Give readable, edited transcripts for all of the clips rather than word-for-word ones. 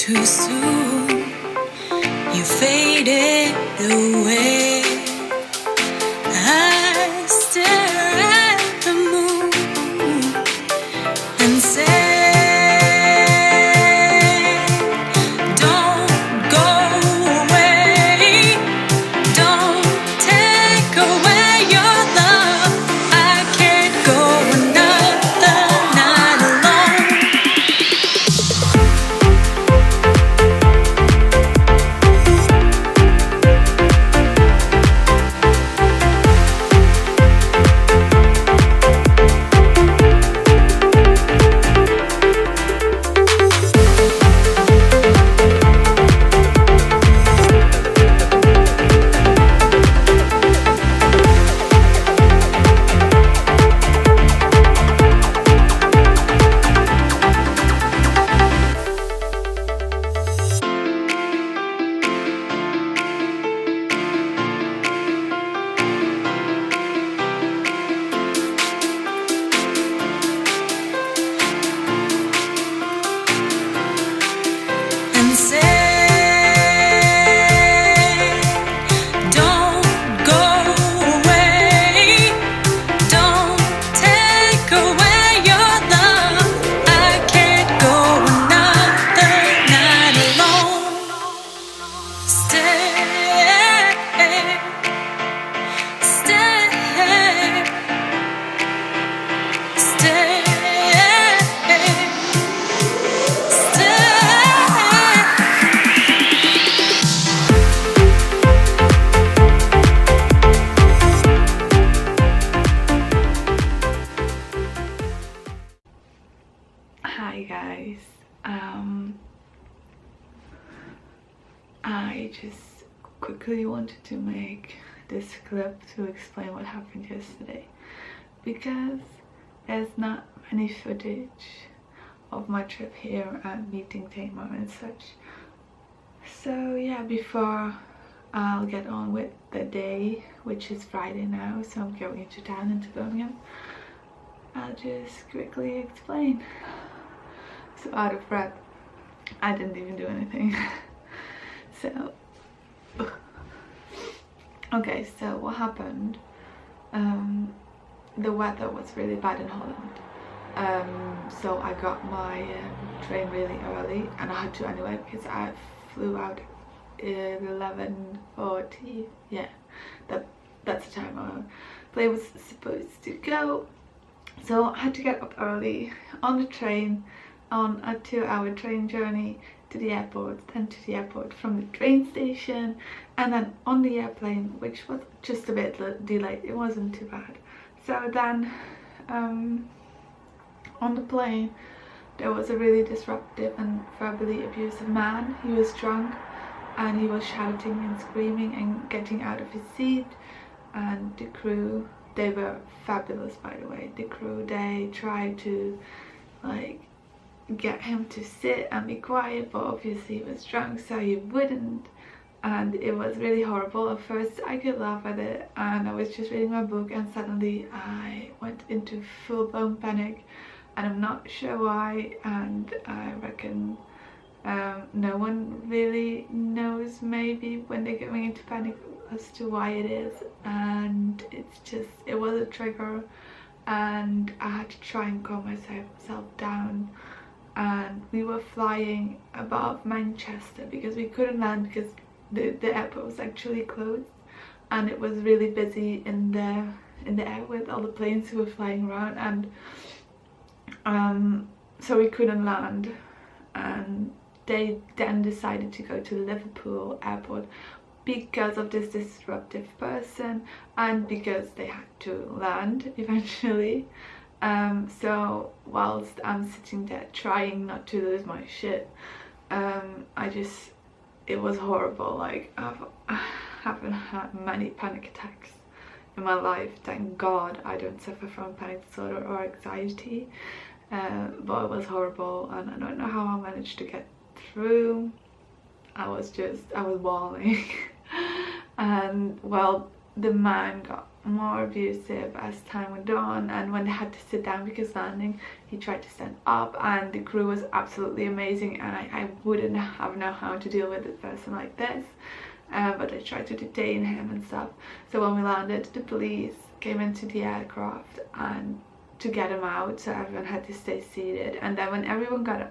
too soon. You faded away. I stare at the moon and say, don't go away, don't take away your love. I can't go another night alone. And say, don't go away, don't take away your love. I can't go another night alone. Stay, stay, stay. Hi guys, I just quickly wanted to make this clip to explain what happened yesterday, because there's not any footage of my trip here and meeting Tamar and such. So yeah, before I'll get on with the day, which is Friday now, so I'm going into town into Birmingham, I'll just quickly explain. So out of breath, I didn't even do anything. So okay, so what happened, the weather was really bad in Holland, so I got my train really early, and I had to anyway because I flew out at 11:40. yeah, that's the time our plane was supposed to go. So I had to get up early on the train, on a 2-hour train journey to the airport, then to the airport from the train station, and then on the airplane, which was just a bit delayed. It wasn't too bad. So then on the plane there was a really disruptive and verbally abusive man. He was drunk and he was shouting and screaming and getting out of his seat, and the crew, they were fabulous by the way. The crew, they tried to like get him to sit and be quiet, but obviously he was drunk so he wouldn't, and it was really horrible. At first I could laugh at it, and I was just reading my book, and suddenly I went into full-blown panic, and I'm not sure why, and I reckon no one really knows maybe when they're going into panic as to why it is, and it was a trigger, and I had to try and calm myself down. And we were flying above Manchester because we couldn't land because the airport was actually closed, and it was really busy in the air with all the planes who were flying around, and so we couldn't land, and they then decided to go to Liverpool airport because of this disruptive person and because they had to land eventually. So whilst I'm sitting there trying not to lose my shit, it was horrible. Like I haven't had many panic attacks in my life, thank God. I don't suffer from panic disorder or anxiety, but it was horrible, and I don't know how I managed to get through. I was bawling and well, the man got more abusive as time went on, and when they had to sit down because landing, he tried to stand up, and the crew was absolutely amazing, and I wouldn't have known how to deal with a person like this, but they tried to detain him and stuff. So when we landed, the police came into the aircraft and to get him out, so everyone had to stay seated. And then when everyone got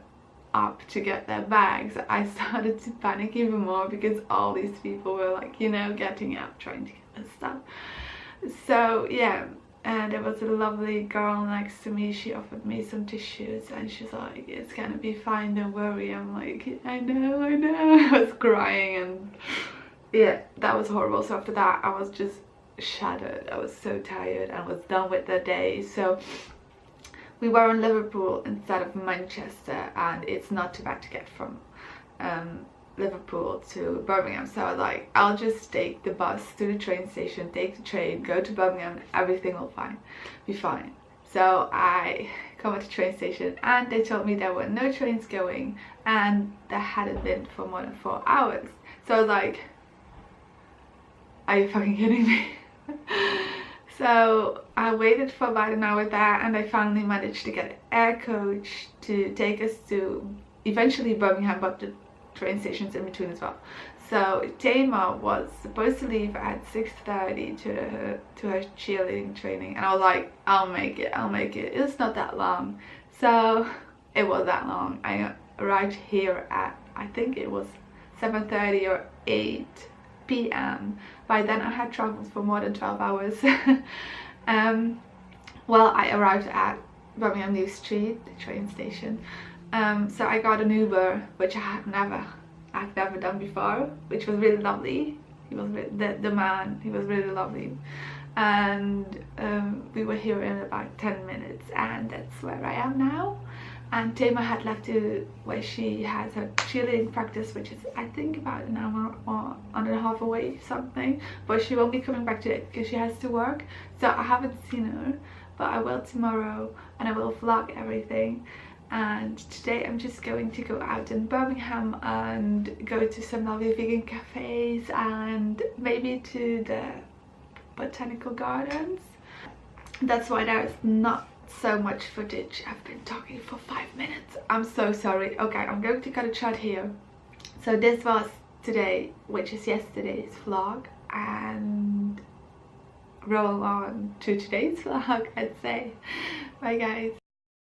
up to get their bags, I started to panic even more because all these people were like, you know, getting up, trying to get their stuff. So yeah, and there was a lovely girl next to me. She offered me some tissues and she's like, it's gonna be fine, don't worry. I'm like, I know. I was crying, and yeah, that was horrible. So after that I was just shattered. I was so tired and was done with the day. So we were in Liverpool instead of Manchester, and it's not too bad to get from Liverpool to Birmingham. So I was like, I'll just take the bus to the train station, take the train, go to Birmingham, everything will be fine. So I come at the train station and they told me there were no trains going, and there hadn't been for more than 4 hours. So I was like, are you fucking kidding me? So I waited for about an hour there, and I finally managed to get an air coach to take us to eventually Birmingham, but the train stations in between as well. So Tama was supposed to leave at 6:30 to her cheerleading training, and I was like, I'll make it. It's not that long. So it was that long. I arrived here at, I think it was 7:30 or 8 p.m. By then I had travelled for more than 12 hours. Well, I arrived at Birmingham New Street, the train station. So I got an Uber, which I've never done before, which was really lovely. He was the man, he was really lovely. And we were here in about 10 minutes, and that's where I am now. And Tama had left to where she has her cheerleading practice, which is I think about an hour or and a half away, something. But she won't be coming back today because she has to work. So I haven't seen her, but I will tomorrow, and I will vlog everything. And today I'm just going to go out in Birmingham and go to some lovely vegan cafes and maybe to the botanical gardens. That's why there is not so much footage. I've been talking for 5 minutes. I'm so sorry. Okay, I'm going to cut it short here. So this was today, which is yesterday's vlog, and roll on to today's vlog, I'd say. Bye guys.